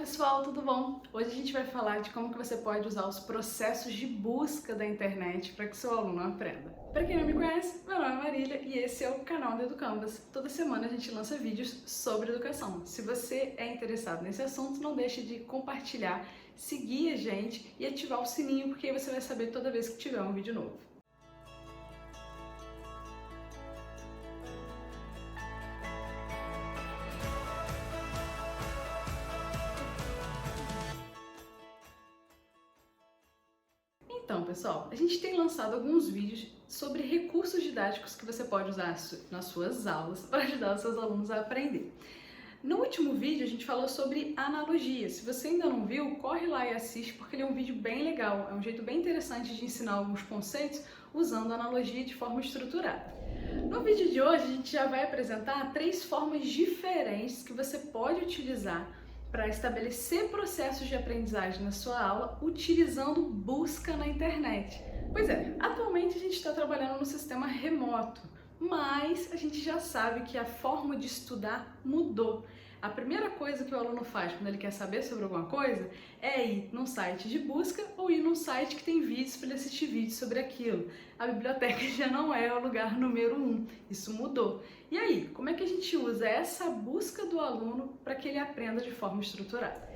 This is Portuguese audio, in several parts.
Pessoal, tudo bom? Hoje a gente vai falar de como que você pode usar os processos de busca da internet para que seu aluno aprenda. Para quem não me conhece, meu nome é Marília e esse é o canal do EduCanvas. Toda semana a gente lança vídeos sobre educação. Se você é interessado nesse assunto, não deixe de compartilhar, seguir a gente e ativar o sininho, porque aí você vai saber toda vez que tiver um vídeo novo. Então, pessoal, a gente tem lançado alguns vídeos sobre recursos didáticos que você pode usar nas suas aulas para ajudar os seus alunos a aprender. No último vídeo a gente falou sobre analogia. Se você ainda não viu, corre lá e assiste porque ele é um vídeo bem legal. É um jeito bem interessante de ensinar alguns conceitos usando analogia de forma estruturada. No vídeo de hoje a gente já vai apresentar 3 formas diferentes que você pode utilizar para estabelecer processos de aprendizagem na sua aula utilizando busca na internet. Pois é, atualmente a gente está trabalhando no sistema remoto, mas a gente já sabe que a forma de estudar mudou. A primeira coisa que o aluno faz quando ele quer saber sobre alguma coisa é ir num site de busca ou ir num site que tem vídeos para ele assistir vídeos sobre aquilo. A biblioteca já não é o lugar número 1, isso mudou. E aí, como é que a gente usa essa busca do aluno para que ele aprenda de forma estruturada?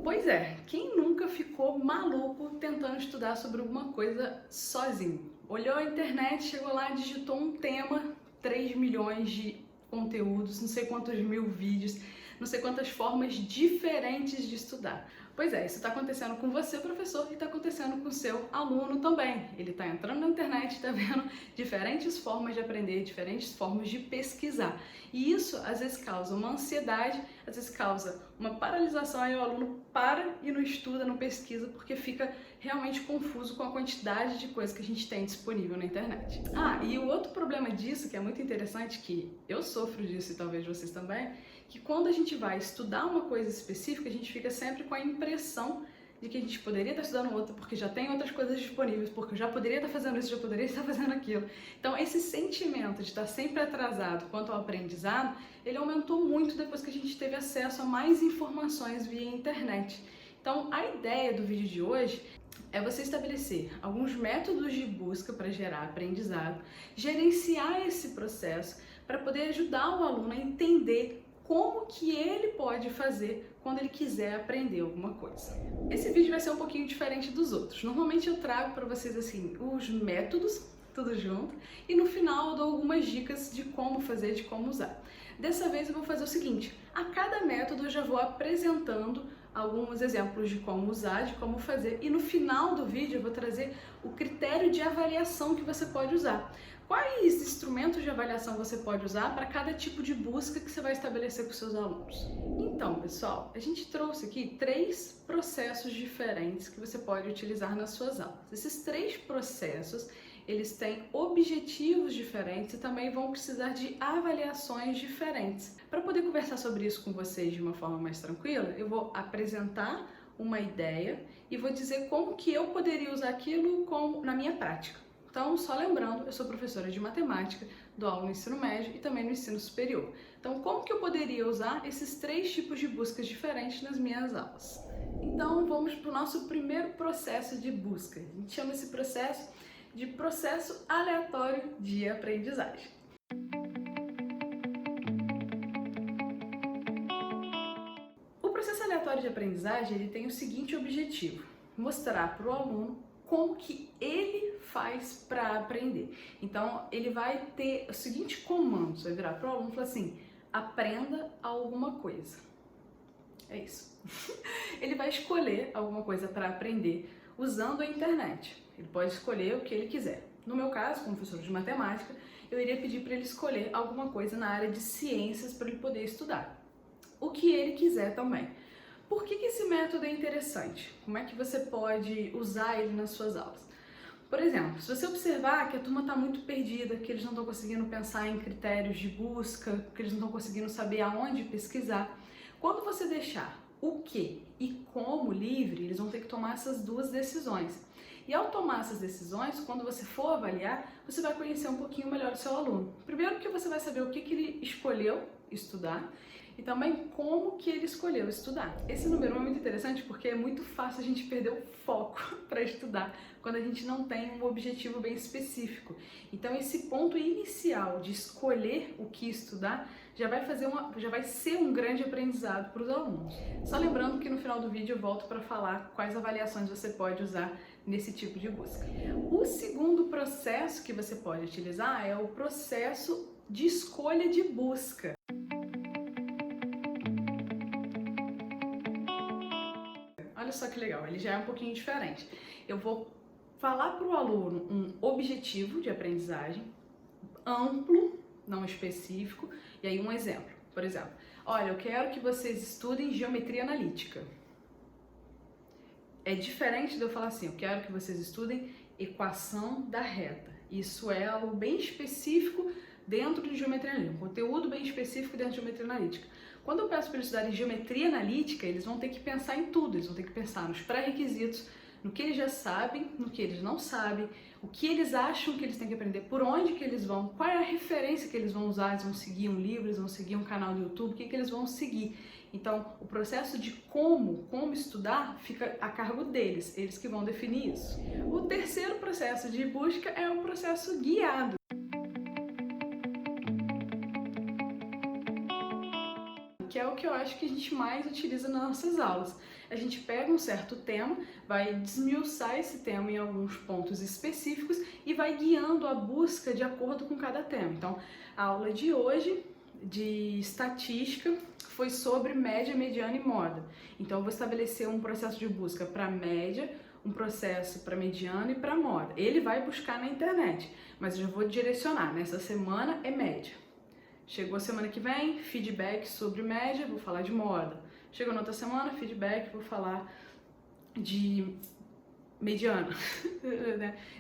Pois é, quem nunca ficou maluco tentando estudar sobre alguma coisa sozinho? Olhou a internet, chegou lá, digitou um tema, 3 milhões de conteúdos, não sei quantos mil vídeos, não sei quantas formas diferentes de estudar. Pois é, isso está acontecendo com você, professor, e está acontecendo com o seu aluno também. Ele está entrando na internet, está vendo diferentes formas de aprender, diferentes formas de pesquisar. E isso, às vezes, causa uma ansiedade, às vezes causa uma paralisação, aí o aluno para e não estuda, não pesquisa, porque fica realmente confuso com a quantidade de coisas que a gente tem disponível na internet. E o outro problema disso, que é muito interessante, que eu sofro disso e talvez vocês também, que quando a gente vai estudar uma coisa específica, a gente fica sempre com a impressão de que a gente poderia estar estudando outra, porque já tem outras coisas disponíveis, porque eu já poderia estar fazendo isso, já poderia estar fazendo aquilo. Então, esse sentimento de estar sempre atrasado quanto ao aprendizado, ele aumentou muito depois que a gente teve acesso a mais informações via internet. Então, a ideia do vídeo de hoje é você estabelecer alguns métodos de busca para gerar aprendizado, gerenciar esse processo para poder ajudar o aluno a entender como que ele pode fazer quando ele quiser aprender alguma coisa. Esse vídeo vai ser um pouquinho diferente dos outros. Normalmente eu trago para vocês assim os métodos, tudo junto, e no final eu dou algumas dicas de como fazer, de como usar. Dessa vez eu vou fazer o seguinte: a cada método eu já vou apresentando alguns exemplos de como usar, de como fazer, e no final do vídeo eu vou trazer o critério de avaliação que você pode usar. Quais instrumentos de avaliação você pode usar para cada tipo de busca que você vai estabelecer com seus alunos? Então, pessoal, a gente trouxe aqui 3 processos diferentes que você pode utilizar nas suas aulas. Esses 3 processos, eles têm objetivos diferentes e também vão precisar de avaliações diferentes. Para poder conversar sobre isso com vocês de uma forma mais tranquila, eu vou apresentar uma ideia e vou dizer como que eu poderia usar aquilo na minha prática. Então, só lembrando, eu sou professora de matemática, dou aula no ensino médio e também no ensino superior. Então, como que eu poderia usar esses 3 tipos de buscas diferentes nas minhas aulas? Então, vamos para o nosso primeiro processo de busca. A gente chama esse processo de processo aleatório de aprendizagem. O processo aleatório de aprendizagem ele tem o seguinte objetivo: mostrar para o aluno como que ele faz para aprender. Então, ele vai ter o seguinte comando: você vai virar para o aluno e falar assim: aprenda alguma coisa. É isso. Ele vai escolher alguma coisa para aprender usando a internet. Ele pode escolher o que ele quiser. No meu caso, como professor de matemática, eu iria pedir para ele escolher alguma coisa na área de ciências para ele poder estudar. O que ele quiser também. Por que esse método é interessante? Como é que você pode usar ele nas suas aulas? Por exemplo, se você observar que a turma está muito perdida, que eles não estão conseguindo pensar em critérios de busca, que eles não estão conseguindo saber aonde pesquisar, quando você deixar o que e como livre, eles vão ter que tomar essas 2 decisões. E ao tomar essas decisões, quando você for avaliar, você vai conhecer um pouquinho melhor o seu aluno. Primeiro porque você vai saber o que ele escolheu estudar e também como que ele escolheu estudar. Esse número 1 é muito interessante porque é muito fácil a gente perder o foco para estudar quando a gente não tem um objetivo bem específico. Então esse ponto inicial de escolher o que estudar já vai ser um grande aprendizado para os alunos. Só lembrando que no final do vídeo eu volto para falar quais avaliações você pode usar nesse tipo de busca. O segundo processo que você pode utilizar é o processo de escolha de busca. Olha só que legal, ele já é um pouquinho diferente. Eu vou falar para o aluno um objetivo de aprendizagem amplo, não específico, e aí um exemplo. Por exemplo, olha, eu quero que vocês estudem geometria analítica. É diferente de eu falar assim, eu quero que vocês estudem equação da reta. Isso é algo bem específico dentro de geometria analítica, um conteúdo bem específico dentro de geometria analítica. Quando eu peço para eles estudarem geometria analítica, eles vão ter que pensar em tudo, eles vão ter que pensar nos pré-requisitos, no que eles já sabem, no que eles não sabem, o que eles acham que eles têm que aprender, por onde que eles vão, qual é a referência que eles vão usar, eles vão seguir um livro, eles vão seguir um canal do YouTube, o que eles vão seguir. Então, o processo de como estudar fica a cargo deles, eles que vão definir isso. O terceiro processo de busca é o processo guiado. Que é o que eu acho que a gente mais utiliza nas nossas aulas. A gente pega um certo tema, vai desmiuçar esse tema em alguns pontos específicos e vai guiando a busca de acordo com cada tema. Então, a aula de hoje de estatística foi sobre média, mediana e moda. Então, eu vou estabelecer um processo de busca para média, um processo para mediana e para moda. Ele vai buscar na internet, mas eu já vou direcionar. Nessa semana é média. Chegou a semana que vem, feedback sobre média, vou falar de moda. Chegou na outra semana, feedback, vou falar de mediana.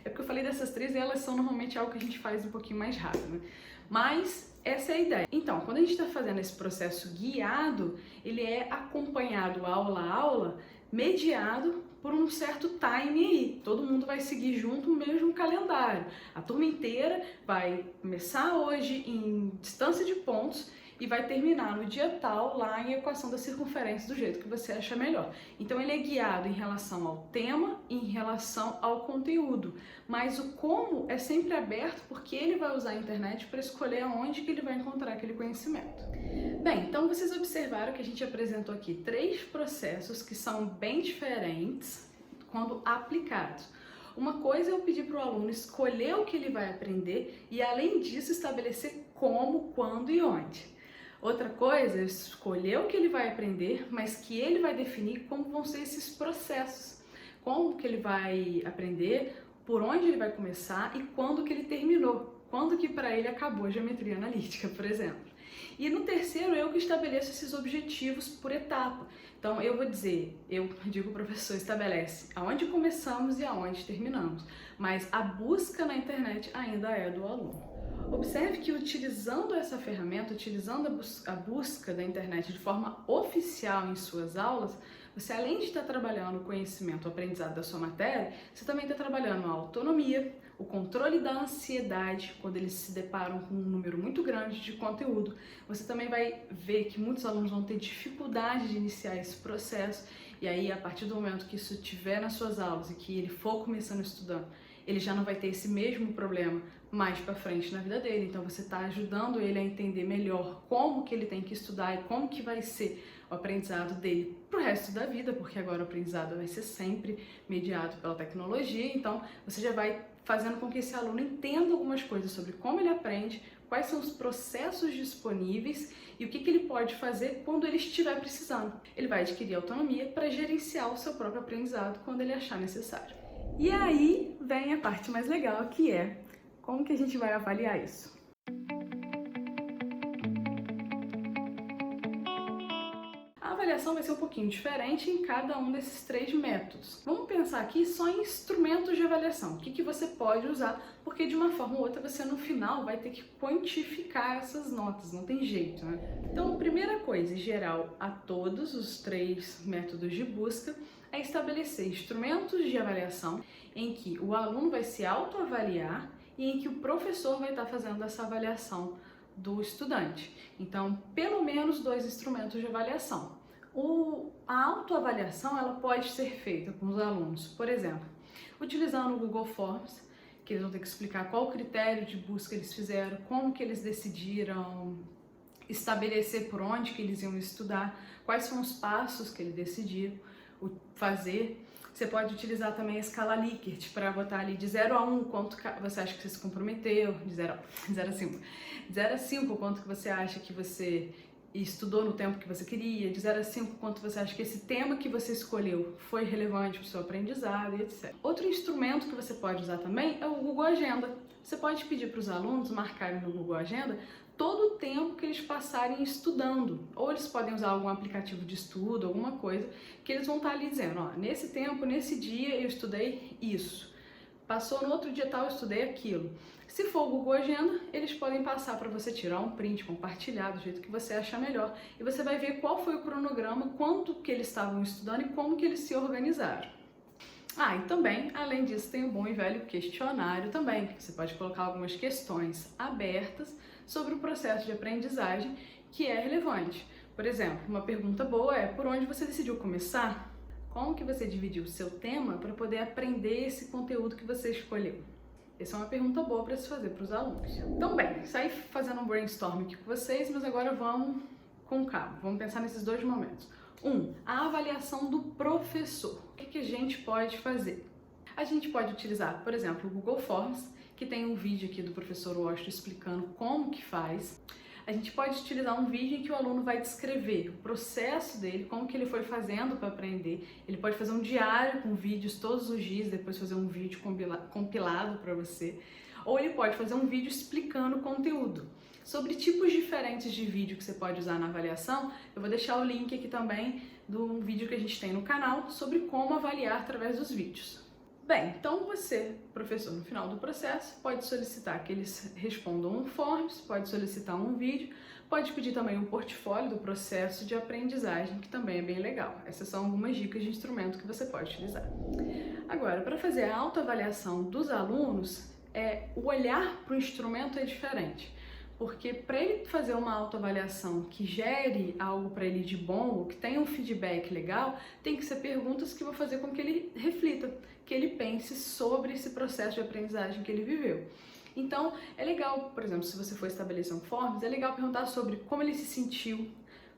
É porque eu falei dessas três e elas são normalmente algo que a gente faz um pouquinho mais rápido, né? Mas essa é a ideia. Então, quando a gente está fazendo esse processo guiado, ele é acompanhado aula a aula, mediado por um certo time aí. Todo mundo vai seguir junto o mesmo calendário. A turma inteira vai começar hoje em distância de pontos e vai terminar no dia tal lá em equação da circunferência do jeito que você acha melhor. Então ele é guiado em relação ao tema e em relação ao conteúdo, mas o como é sempre aberto porque ele vai usar a internet para escolher aonde que ele vai encontrar aquele conhecimento. Bem, então vocês observaram que a gente apresentou aqui 3 processos que são bem diferentes quando aplicados. Uma coisa é eu pedir para o aluno escolher o que ele vai aprender e, além disso, estabelecer como, quando e onde. Outra coisa é escolher o que ele vai aprender, mas que ele vai definir como vão ser esses processos. Como que ele vai aprender, por onde ele vai começar e quando que ele terminou. Quando que para ele acabou a geometria analítica, por exemplo. E no terceiro, eu que estabeleço esses objetivos por etapa. Então, eu digo o professor, estabelece aonde começamos e aonde terminamos. Mas a busca na internet ainda é do aluno. Observe que utilizando essa ferramenta, utilizando a busca da internet de forma oficial em suas aulas, você além de estar trabalhando o conhecimento, o aprendizado da sua matéria, você também está trabalhando a autonomia, o controle da ansiedade, quando eles se deparam com um número muito grande de conteúdo. Você também vai ver que muitos alunos vão ter dificuldade de iniciar esse processo, e aí a partir do momento que isso estiver nas suas aulas e que ele for começando estudando, ele já não vai ter esse mesmo problema mais para frente na vida dele. Então você está ajudando ele a entender melhor como que ele tem que estudar e como que vai ser o aprendizado dele pro resto da vida, porque agora o aprendizado vai ser sempre mediado pela tecnologia. Então você já vai fazendo com que esse aluno entenda algumas coisas sobre como ele aprende, quais são os processos disponíveis e o que ele pode fazer quando ele estiver precisando. Ele vai adquirir autonomia para gerenciar o seu próprio aprendizado quando ele achar necessário. E aí vem a parte mais legal, que é como que a gente vai avaliar isso. A avaliação vai ser um pouquinho diferente em cada um desses 3 métodos. Vamos pensar aqui só em instrumentos de avaliação, o que você pode usar, porque de uma forma ou outra você no final vai ter que quantificar essas notas, não tem jeito, né? Então, a primeira coisa, em geral, a todos os 3 métodos de busca, é estabelecer instrumentos de avaliação em que o aluno vai se autoavaliar e em que o professor vai estar fazendo essa avaliação do estudante. Então, pelo menos 2 instrumentos de avaliação. A autoavaliação ela pode ser feita com os alunos, por exemplo, utilizando o Google Forms, que eles vão ter que explicar qual critério de busca eles fizeram, como que eles decidiram estabelecer por onde que eles iam estudar, quais são os passos que eles decidiram fazer. Você pode utilizar também a escala Likert para botar ali de 0 a 1 quanto você acha que você se comprometeu, de 0 a 5. De 0 a 5 quanto que você acha que você estudou no tempo que você queria, de 0 a 5 quanto você acha que esse tema que você escolheu foi relevante para o seu aprendizado, etc. Outro instrumento que você pode usar também é o Google Agenda. Você pode pedir para os alunos marcarem no Google Agenda todo o tempo que eles passarem estudando. Ou eles podem usar algum aplicativo de estudo, alguma coisa, que eles vão estar ali dizendo, ó, nesse tempo, nesse dia eu estudei isso. Passou no outro dia tal, eu estudei aquilo. Se for o Google Agenda, eles podem passar para você tirar um print, compartilhar do jeito que você achar melhor. E você vai ver qual foi o cronograma, quanto que eles estavam estudando e como que eles se organizaram. Ah, e também, além disso, tem o bom e velho questionário também, que você pode colocar algumas questões abertas sobre o processo de aprendizagem que é relevante. Por exemplo, uma pergunta boa é: por onde você decidiu começar? Como que você dividiu o seu tema para poder aprender esse conteúdo que você escolheu? Essa é uma pergunta boa para se fazer para os alunos. Então, bem, saí fazendo um brainstorm aqui com vocês, mas agora vamos com calma, vamos pensar nesses 2 momentos. A avaliação do professor. O que a gente pode fazer? A gente pode utilizar, por exemplo, o Google Forms, que tem um vídeo aqui do professor Washington explicando como que faz. A gente pode utilizar um vídeo em que o aluno vai descrever o processo dele, como que ele foi fazendo para aprender. Ele pode fazer um diário com vídeos todos os dias, depois fazer um vídeo compilado para você. Ou ele pode fazer um vídeo explicando o conteúdo. Sobre tipos diferentes de vídeo que você pode usar na avaliação, eu vou deixar o link aqui também do vídeo que a gente tem no canal sobre como avaliar através dos vídeos. Bem, então você, professor, no final do processo, pode solicitar que eles respondam um Forms, pode solicitar um vídeo, pode pedir também um portfólio do processo de aprendizagem, que também é bem legal. Essas são algumas dicas de instrumento que você pode utilizar. Agora, para fazer a autoavaliação dos alunos, o olhar para o instrumento é diferente. Porque para ele fazer uma autoavaliação que gere algo para ele de bom, ou que tenha um feedback legal, tem que ser perguntas que vão fazer com que ele reflita, que ele pense sobre esse processo de aprendizagem que ele viveu. Então, é legal, por exemplo, se você for estabelecer um Forms, é legal perguntar sobre como ele se sentiu,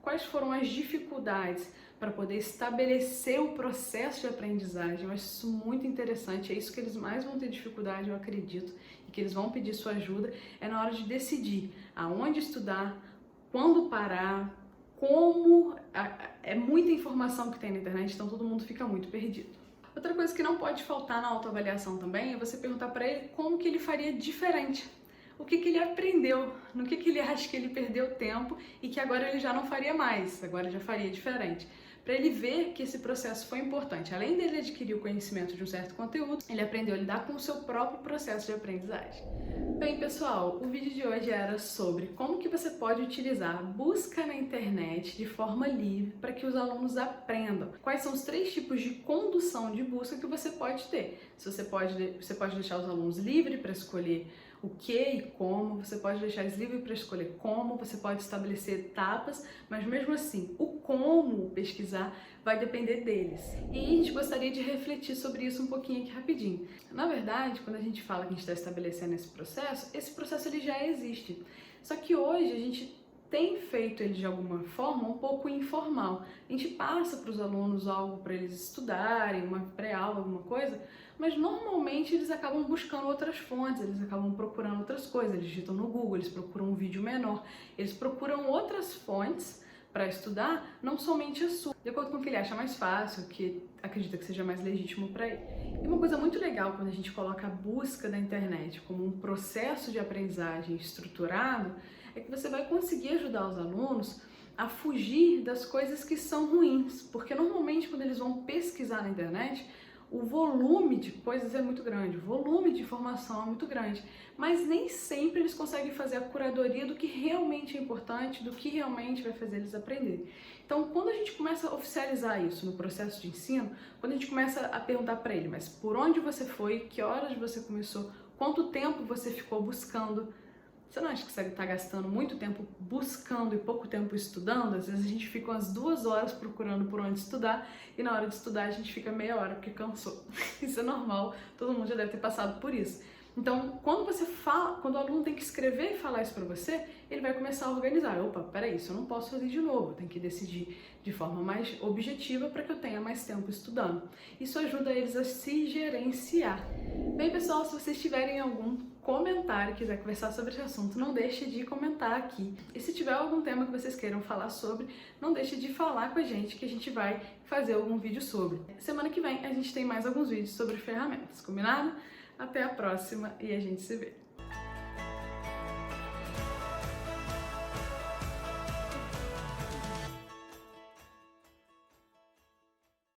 quais foram as dificuldades para poder estabelecer o processo de aprendizagem. Eu acho isso muito interessante, é isso que eles mais vão ter dificuldade, eu acredito, e que eles vão pedir sua ajuda, é na hora de decidir aonde estudar, quando parar, como. É muita informação que tem na internet, então todo mundo fica muito perdido. Outra coisa que não pode faltar na autoavaliação também é você perguntar para ele como que ele faria diferente. O que ele aprendeu, no que ele acha que ele perdeu tempo e que agora ele já não faria mais, agora já faria diferente. Para ele ver que esse processo foi importante. Além dele adquirir o conhecimento de um certo conteúdo, ele aprendeu a lidar com o seu próprio processo de aprendizagem. Bem, pessoal, o vídeo de hoje era sobre como que você pode utilizar a busca na internet de forma livre para que os alunos aprendam. Quais são os 3 tipos de condução de busca que você pode ter. Você pode deixar os alunos livres para escolher o que e como, você pode deixar eles livres para escolher como, você pode estabelecer etapas, mas mesmo assim, o como pesquisar vai depender deles. E a gente gostaria de refletir sobre isso um pouquinho aqui rapidinho. Na verdade, quando a gente fala que a gente está estabelecendo esse processo ele já existe. Só que hoje a gente tem feito ele de alguma forma um pouco informal. A gente passa para os alunos algo para eles estudarem, uma pré-aula, alguma coisa, mas normalmente eles acabam buscando outras fontes, eles acabam procurando outras coisas, eles digitam no Google, eles procuram um vídeo menor, eles procuram outras fontes para estudar, não somente a sua, de acordo com o que ele acha mais fácil, o que acredita que seja mais legítimo para ele. E uma coisa muito legal quando a gente coloca a busca da internet como um processo de aprendizagem estruturado, é que você vai conseguir ajudar os alunos a fugir das coisas que são ruins, porque normalmente quando eles vão pesquisar na internet, o volume de coisas é muito grande, o volume de informação é muito grande, mas nem sempre eles conseguem fazer a curadoria do que realmente é importante, do que realmente vai fazer eles aprenderem. Então, quando a gente começa a oficializar isso no processo de ensino, quando a gente começa a perguntar para ele, mas por onde você foi, que horas você começou, quanto tempo você ficou buscando, Você não acha que você está gastando muito tempo buscando e pouco tempo estudando? Às vezes a gente fica umas 2 horas procurando por onde estudar e na hora de estudar a gente fica meia hora porque cansou. Isso é normal, todo mundo já deve ter passado por isso. Então, quando o aluno tem que escrever e falar isso para você, ele vai começar a organizar. Opa, peraí, isso eu não posso fazer de novo, eu tenho que decidir de forma mais objetiva para que eu tenha mais tempo estudando. Isso ajuda eles a se gerenciar. Bem, pessoal, se vocês tiverem algum comentário, quiser conversar sobre esse assunto, não deixe de comentar aqui. E se tiver algum tema que vocês queiram falar sobre, não deixe de falar com a gente que a gente vai fazer algum vídeo sobre. Semana que vem a gente tem mais alguns vídeos sobre ferramentas, combinado? Até a próxima e a gente se vê.